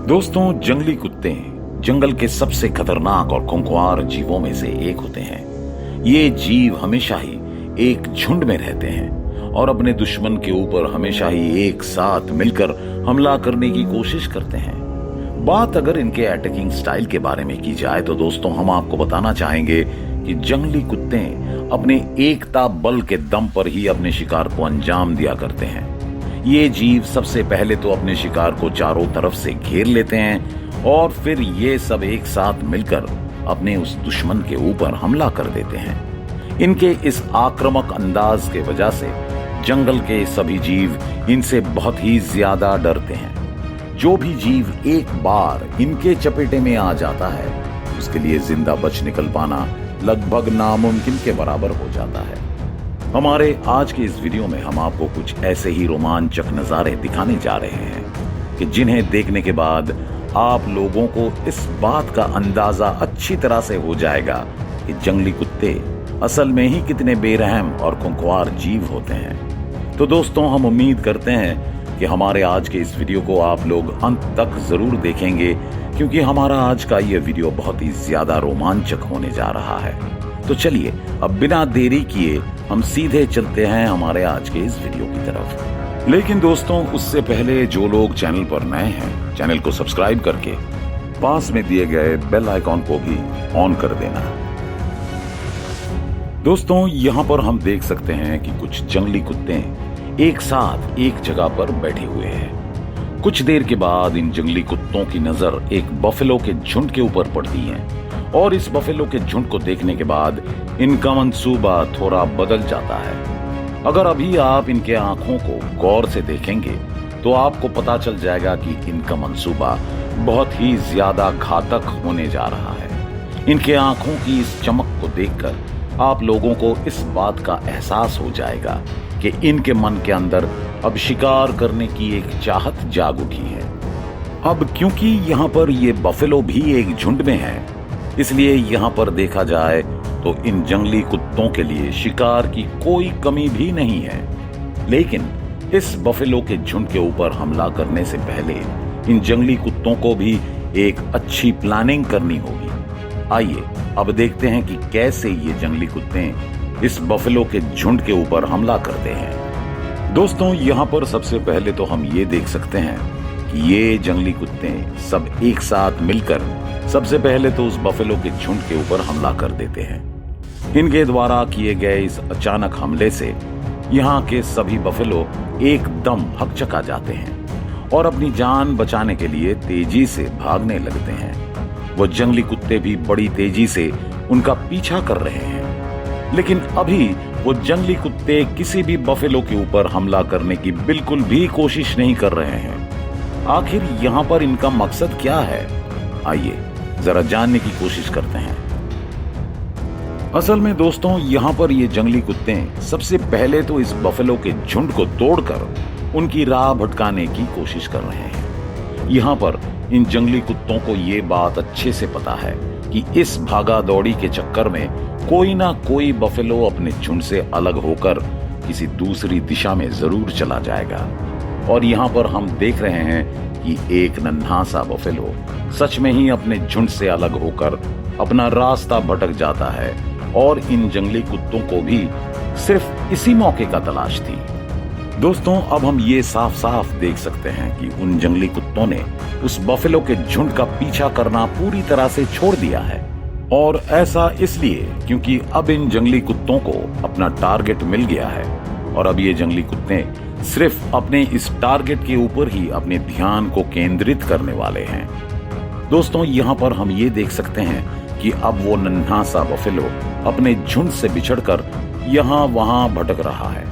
दोस्तों, जंगली कुत्ते जंगल के सबसे खतरनाक और खूंखार जीवों में से एक होते हैं। ये जीव हमेशा ही एक झुंड में रहते हैं और अपने दुश्मन के ऊपर हमेशा ही एक साथ मिलकर हमला करने की कोशिश करते हैं। बात अगर इनके अटैकिंग स्टाइल के बारे में की जाए तो दोस्तों, हम आपको बताना चाहेंगे कि जंगली कुत्ते अपने एकता बल के दम पर ही अपने शिकार को अंजाम दिया करते हैं। ये जीव सबसे पहले तो अपने शिकार को चारों तरफ से घेर लेते हैं और फिर ये सब एक साथ मिलकर अपने उस दुश्मन के ऊपर हमला कर देते हैं। इनके इस आक्रामक अंदाज के वजह से जंगल के सभी जीव इनसे बहुत ही ज्यादा डरते हैं। जो भी जीव एक बार इनके चपेटे में आ जाता है उसके लिए जिंदा बच निकल पाना लगभग नामुमकिन के बराबर हो जाता है। हमारे आज के इस वीडियो में हम आपको कुछ ऐसे ही रोमांचक नजारे दिखाने जा रहे हैं कि जिन्हें देखने के बाद आप लोगों को इस बात का अंदाजा अच्छी तरह से हो जाएगा कि जंगली कुत्ते असल में ही कितने बेरहम और खूंखार जीव होते हैं। तो दोस्तों, हम उम्मीद करते हैं कि हमारे आज के इस वीडियो को आप लोग अंत तक जरूर देखेंगे, क्योंकि हमारा आज का ये वीडियो बहुत ही ज्यादा रोमांचक होने जा रहा है। तो चलिए अब बिना देरी किए हम सीधे चलते हैं हमारे आज के इस वीडियो की तरफ। लेकिन दोस्तों, उससे पहले जो लोग चैनल पर नए हैं, चैनल को सब्सक्राइब करके पास में दिए गए बेल आइकॉन को भी ऑन कर देना। दोस्तों, यहाँ पर हम देख सकते हैं कि कुछ जंगली कुत्ते एक साथ एक जगह पर बैठे हुए हैं। कुछ देर के बाद इन जंगली कुत्तों की नजर एक बफेलो के झुंड के ऊपर पड़ती है और इस बफेलो के झुंड को देखने के बाद इनका मंसूबा थोड़ा बदल जाता है। अगर अभी आप इनके आंखों को गौर से देखेंगे तो आपको पता चल जाएगा कि इनका मंसूबा बहुत ही ज्यादा घातक होने जा रहा है। इनके आंखों की इस चमक को देखकर आप लोगों को इस बात का एहसास हो जाएगा कि इनके मन के अंदर अब शिकार करने की एक चाहत जाग उठी है। अब क्योंकि यहाँ पर ये बफेलो भी एक झुंड में है, इसलिए यहाँ पर देखा जाए तो इन जंगली कुत्तों के लिए शिकार की कोई कमी भी नहीं है। लेकिन इस बफेलो के झुंड के ऊपर हमला करने से पहले इन जंगली कुत्तों को भी एक अच्छी प्लानिंग करनी होगी। आइए अब देखते हैं कि कैसे ये जंगली कुत्ते इस बफेलो के झुंड के ऊपर हमला करते हैं। दोस्तों, यहाँ पर सबसे पहले तो हम ये देख सकते हैं कि ये जंगली कुत्ते सब एक साथ मिलकर सबसे पहले तो उस बफेलो के झुंड के ऊपर हमला कर देते हैं। इनके द्वारा किए गए इस अचानक हमले से यहाँ के सभी बफेलो एकदम हकचका जाते हैं और अपनी जान बचाने के लिए तेजी से भागने लगते हैं। वो जंगली कुत्ते भी बड़ी तेजी से उनका पीछा कर रहे हैं, लेकिन अभी वो जंगली कुत्ते किसी भी बफेलो के ऊपर हमला करने की बिल्कुल भी कोशिश नहीं कर रहे हैं। आखिर यहाँ पर इनका मकसद क्या है? आइए जरा जानने की कोशिश करते हैं। असल में दोस्तों, यहाँ पर ये जंगली कुत्ते सबसे पहले तो इस बफेलो के झुंड को तोड़कर उनकी राह भटकाने की कोशिश कर रहे हैं। यहाँ पर इन जंगली कुत्तों को ये बात अच्छे से पता है कि इस भागा दौड़ी के चक्कर में कोई ना कोई बफेलो अपने झुंड से अलग होकर किसी दूसरी दिशा में जरूर चला जाएगा। और यहाँ पर हम देख रहे हैं कि एक नन्हा सा बफेलो सच में ही अपने झुंड से अलग होकर अपना रास्ता भटक जाता है और इन जंगली कुत्तों को भी सिर्फ इसी मौके का तलाश थी। दोस्तों, अब हम ये साफ साफ देख सकते हैं कि उन जंगली कुत्तों ने उस बफेलो के झुंड का पीछा करना पूरी तरह से छोड़ दिया है। और ऐसा इसलिए क्योंकि अब इन जंगली कुत्तों को अपना टारगेट मिल गया है और अब ये जंगली कुत्ते सिर्फ अपने इस टारगेट के ऊपर ही अपने ध्यान को केंद्रित करने वाले हैं। दोस्तों, यहाँ पर हम ये देख सकते हैं कि अब वो नन्हा सा बफेलो अपने झुंड से बिछड़कर यहाँ वहां भटक रहा है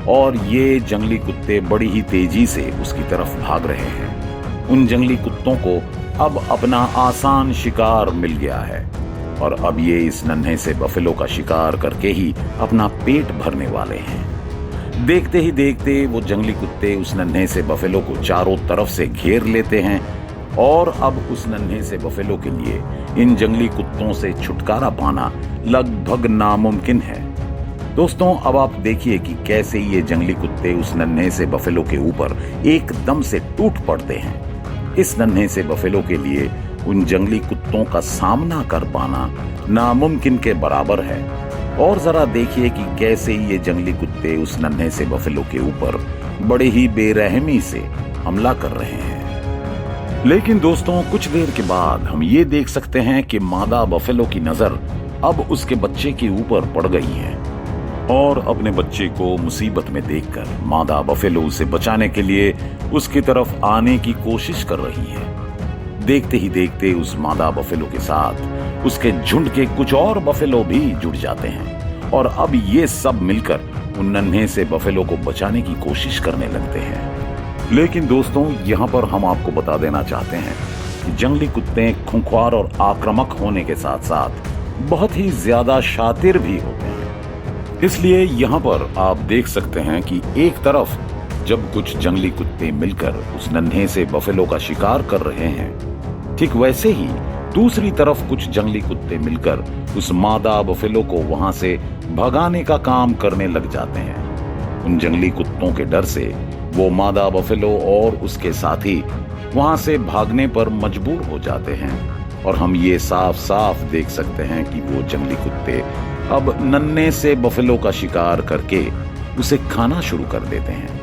और ये जंगली कुत्ते बड़ी ही तेजी से उसकी तरफ भाग रहे हैं। उन जंगली कुत्तों को अब अपना आसान शिकार मिल गया है और अब ये इस नन्हे से बफेलो का शिकार करके ही अपना पेट भरने वाले हैं। देखते ही देखते वो जंगली कुत्ते उस नन्हे से बफेलो को चारों तरफ से घेर लेते हैं और अब उस नन्हे से बफेलो के लिए इन जंगली कुत्तों से छुटकारा पाना लगभग नामुमकिन है। दोस्तों, अब आप देखिए कि कैसे ये जंगली कुत्ते उस नन्हे से बफेलो के ऊपर एकदम से टूट पड़ते हैं। इस नन्हे से बफेलो के लिए उन जंगली कुत्तों का सामना कर पाना नामुमकिन के बराबर है। और जरा देखिए कि कैसे ये जंगली कुत्ते उस नन्हे से बफेलो के ऊपर बड़े ही बेरहमी से हमला कर रहे हैं। लेकिन दोस्तों, कुछ देर के बाद हम ये देख सकते हैं कि मादा बफेलो की नजर अब उसके बच्चे के ऊपर पड़ गई है और अपने बच्चे को मुसीबत में देखकर मादा बफेलो उसे बचाने के लिए उसकी तरफ आने की कोशिश कर रही है। देखते ही देखते उस मादा बफेलो के साथ उसके झुंड के कुछ और बफेलो भी जुड़ जाते हैं और अब ये सब मिलकर उन नन्हे से बफेलो को बचाने की कोशिश करने लगते हैं। लेकिन दोस्तों, यहाँ पर हम आपको बता देना चाहते हैं कि जंगली कुत्ते खूंखार और आक्रामक होने के साथ साथ बहुत ही ज्यादा शातिर भी होते हैं। इसलिए यहाँ पर आप देख सकते हैं कि एक तरफ जब कुछ जंगली कुत्ते मिलकर उस नन्हे से बफेलो का शिकार कर रहे हैं, ठीक वैसे ही दूसरी तरफ कुछ जंगली कुत्ते मिलकर उस मादा बफेलो को वहां से भगाने का काम करने लग जाते हैं। उन जंगली कुत्तों के डर से वो मादा बफेलो और उसके साथी वहां से भागने पर मजबूर हो जाते हैं और हम ये साफ साफ देख सकते हैं कि वो जंगली कुत्ते अब नन्हे से बफेलो का शिकार करके उसे खाना शुरू कर देते हैं।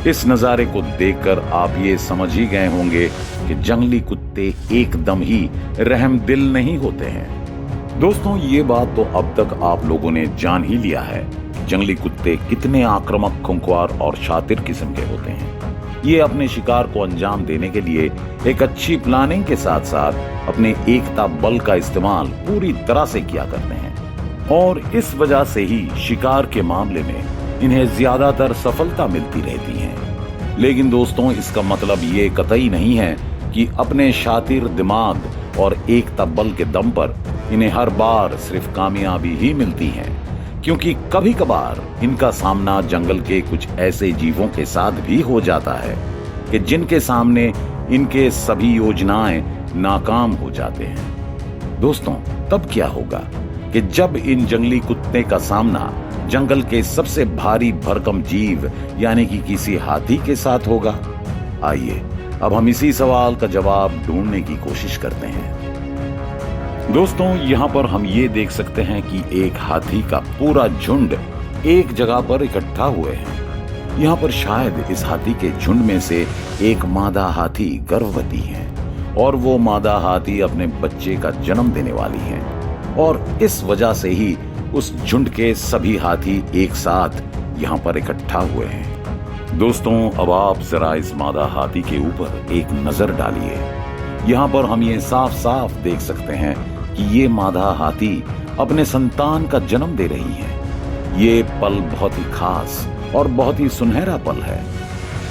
इस नजारे को देखकर आप ये समझ ही गए होंगे कि जंगली कुत्ते एकदम ही रहमदिल नहीं होते हैं। दोस्तों, ये बात तो अब तक आप लोगों ने जान ही लिया है कि जंगली कुत्ते कितने आक्रामक, खूंखार और शातिर किस्म के होते हैं। ये अपने शिकार को अंजाम देने के लिए एक अच्छी प्लानिंग के साथ साथ अपने एकता बल का इस्तेमाल पूरी तरह से किया करते हैं और इस वजह से ही शिकार के मामले में इन्हें ज्यादातर सफलता मिलती रहती है। लेकिन दोस्तों, इसका मतलब ये कतई नहीं है कि अपने शातिर दिमाग और एकता बल के दम पर इन्हें हर बार सिर्फ कामयाबी ही मिलती है, क्योंकि कभी कभार इनका सामना जंगल के कुछ ऐसे जीवों के साथ भी हो जाता है कि जिनके सामने इनके सभी योजनाएं नाकाम हो जाते हैं। दोस्तों, तब क्या होगा कि जब इन जंगली कुत्ते का सामना जंगल के सबसे भारी भरकम जीव यानी कि किसी हाथी के साथ होगा? आइए अब हम इसी सवाल का जवाब ढूंढने की कोशिश करते हैं। दोस्तों, यहाँ पर हम ये देख सकते हैं कि एक हाथी का पूरा झुंड एक जगह पर इकट्ठा हुए हैं। यहाँ पर शायद इस हाथी के झुंड में से एक मादा हाथी गर्भवती है और वो मादा हाथी अपने बच्चे का जन्म देने वाली है और इस वजह से ही उस झुंड के सभी हाथी एक साथ यहाँ पर इकट्ठा हुए हैं। दोस्तों, अब आप जरा इस मादा हाथी के ऊपर एक नजर डालिए। यहाँ पर हम ये साफ साफ देख सकते हैं कि ये मादा हाथी अपने संतान का जन्म दे रही है। ये पल बहुत ही खास और बहुत ही सुनहरा पल है।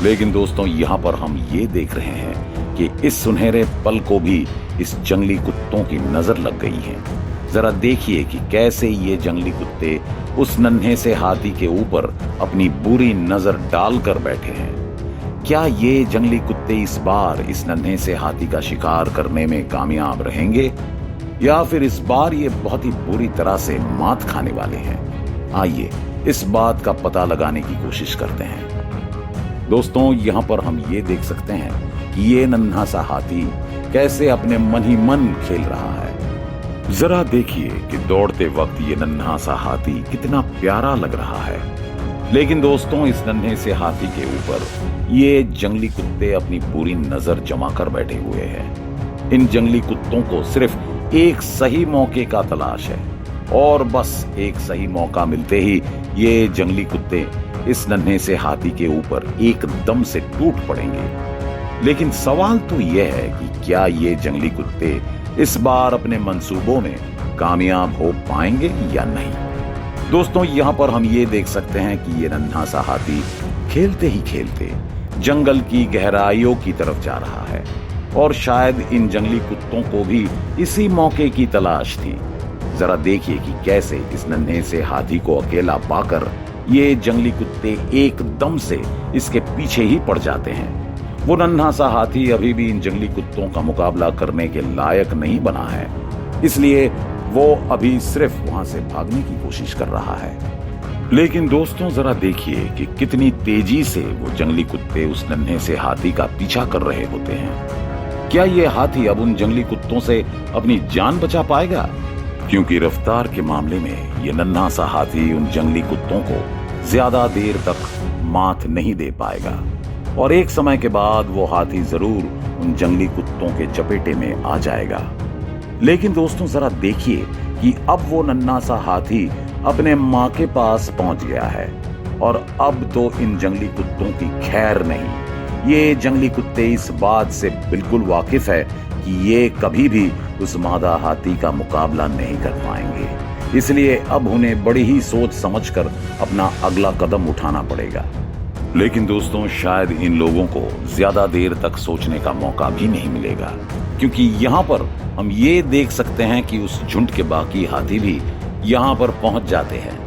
लेकिन दोस्तों, यहाँ पर हम ये देख रहे हैं कि इस सुनहरे पल को भी इस जंगली कुत्तों की नजर लग गई है। जरा देखिए कि कैसे ये जंगली कुत्ते उस नन्हे से हाथी के ऊपर अपनी बुरी नजर डालकर बैठे हैं। क्या ये जंगली कुत्ते इस बार इस नन्हे से हाथी का शिकार करने में कामयाब रहेंगे या फिर इस बार ये बहुत ही बुरी तरह से मात खाने वाले हैं? आइए इस बात का पता लगाने की कोशिश करते हैं। दोस्तों, यहाँ पर हम ये देख सकते हैं कि ये नन्हा सा हाथी कैसे अपने मन ही मन खेल रहा है। जरा देखिए कि दौड़ते वक्त ये नन्हा सा हाथी कितना प्यारा लग रहा है। लेकिन दोस्तों, इस नन्हे से हाथी के ऊपर ये जंगली कुत्ते अपनी पूरी नजर जमा कर बैठे हुए हैं। इन जंगली कुत्तों को सिर्फ एक सही मौके का तलाश है और बस एक सही मौका मिलते ही ये जंगली कुत्ते इस नन्हे से हाथी के ऊपर एकदम से टूट पड़ेंगे। लेकिन सवाल तो यह है कि क्या ये जंगली कुत्ते इस बार अपने मंसूबों में कामयाब हो पाएंगे या नहीं? दोस्तों, यहाँ पर हम ये देख सकते हैं कि ये नन्हा सा हाथी खेलते ही खेलते जंगल की गहराइयों की तरफ जा रहा है और शायद इन जंगली कुत्तों को भी इसी मौके की तलाश थी। जरा देखिए कि कैसे इस नन्हे से हाथी को अकेला पाकर ये जंगली कुत्ते एकदम से इसके पीछे ही पड़ जाते हैं। वो नन्हा सा हाथी अभी भी इन जंगली कुत्तों का मुकाबला करने के लायक नहीं बना है, इसलिए वो अभी सिर्फ वहां से भागने की कोशिश कर रहा है। लेकिन दोस्तों जरा देखिए कि कितनी तेजी से वो जंगली कुत्ते उस नन्हे से हाथी का पीछा कर रहे होते हैं। क्या ये हाथी अब उन जंगली कुत्तों से अपनी जान बचा पाएगा? क्योंकि रफ्तार के मामले में ये नन्हा सा हाथी उन जंगली कुत्तों को ज्यादा देर तक मात नहीं दे पाएगा और एक समय के बाद वो हाथी जरूर उन जंगली कुत्तों के चपेटे में आ जाएगा। लेकिन दोस्तों जरा देखिए कि अब वो नन्हा सा हाथी अपने माँ के पास पहुंच गया है और अब तो इन जंगली कुत्तों की खैर नहीं। ये जंगली कुत्ते इस बात से बिल्कुल वाकिफ है कि ये कभी भी उस मादा हाथी का मुकाबला नहीं कर पाएंगे, इसलिए अब उन्हें बड़ी ही सोच समझकर अपना अगला कदम उठाना पड़ेगा। लेकिन दोस्तों शायद इन लोगों को ज्यादा देर तक सोचने का मौका भी नहीं मिलेगा, क्योंकि यहाँ पर हम ये देख सकते हैं कि उस झुंड के बाकी हाथी भी यहाँ पर पहुंच जाते हैं।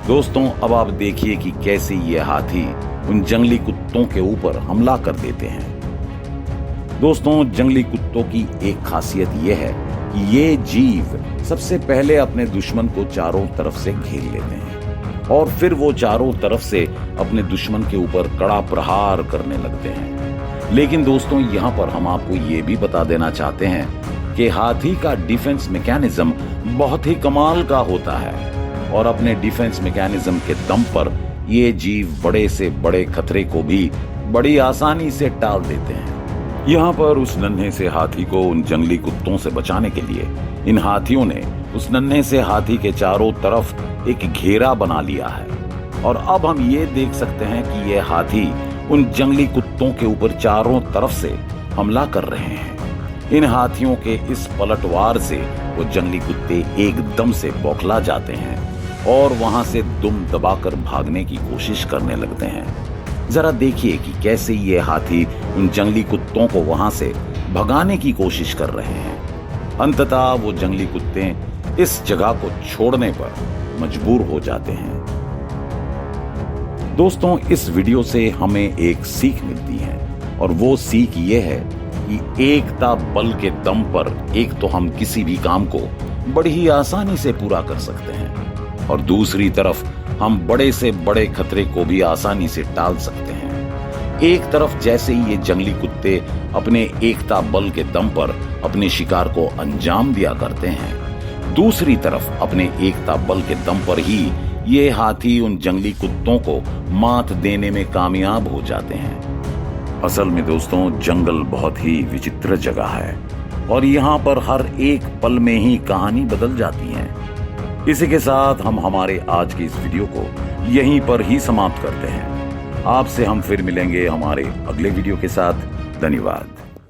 दोस्तों अब आप देखिए कि कैसे ये हाथी उन जंगली कुत्तों के ऊपर हमला कर देते हैं। दोस्तों जंगली कुत्तों की एक खासियत ये है कि ये जीव सबसे पहले अपने दुश्मन को चारों तरफ से घेर लेते हैं और फिर वो चारों तरफ से अपने दुश्मन के ऊपर कड़ा प्रहार करने लगते हैं। लेकिन दोस्तों यहाँ पर हम आपको ये भी बता देना चाहते हैं कि हाथी का डिफेंस मैकेनिज्म बहुत ही कमाल का होता है और अपने डिफेंस मैकेनिज्म के दम पर ये जीव बड़े से बड़े खतरे को भी बड़ी आसानी से टाल देते हैं। यहाँ पर उस नन्हे से हाथी को उन जंगली कुत्तों से बचाने के लिए इन हाथियों ने उस नन्हे से हाथी के चारों तरफ एक घेरा बना लिया है और अब हम ये देख सकते हैं कि ये हाथी उन जंगली कुत्तों के ऊपर चारों तरफ से हमला कर रहे हैं। इन हाथियों के इस पलटवार से वो जंगली कुत्ते एकदम से बौखला जाते हैं और वहां से दुम दबाकर भागने की कोशिश करने लगते हैं। जरा देखिए कि कैसे ये हाथी उन जंगली कुत्तों को वहां से भगाने की कोशिश कर रहे हैं। अंततः वो जंगली कुत्ते इस जगह को छोड़ने पर मजबूर हो जाते हैं। दोस्तों इस वीडियो से हमें एक सीख मिलती है और वो सीख ये है कि एकता बल के दम पर एक तो हम किसी भी काम को बड़ी ही आसानी से पूरा कर सकते हैं और दूसरी तरफ हम बड़े से बड़े खतरे को भी आसानी से टाल सकते हैं। एक तरफ जैसे ही ये जंगली कुत्ते अपने एकता बल के दम पर अपने शिकार को अंजाम दिया करते हैं, दूसरी तरफ अपने एकता बल के दम पर ही ये हाथी उन जंगली कुत्तों को मात देने में कामयाब हो जाते हैं। असल में दोस्तों जंगल बहुत ही विचित्र जगह है और यहाँ पर हर एक पल में ही कहानी बदल जाती है। इसी के साथ हम हमारे आज की इस वीडियो को यहीं पर ही समाप्त करते हैं। आपसे हम फिर मिलेंगे हमारे अगले वीडियो के साथ। धन्यवाद।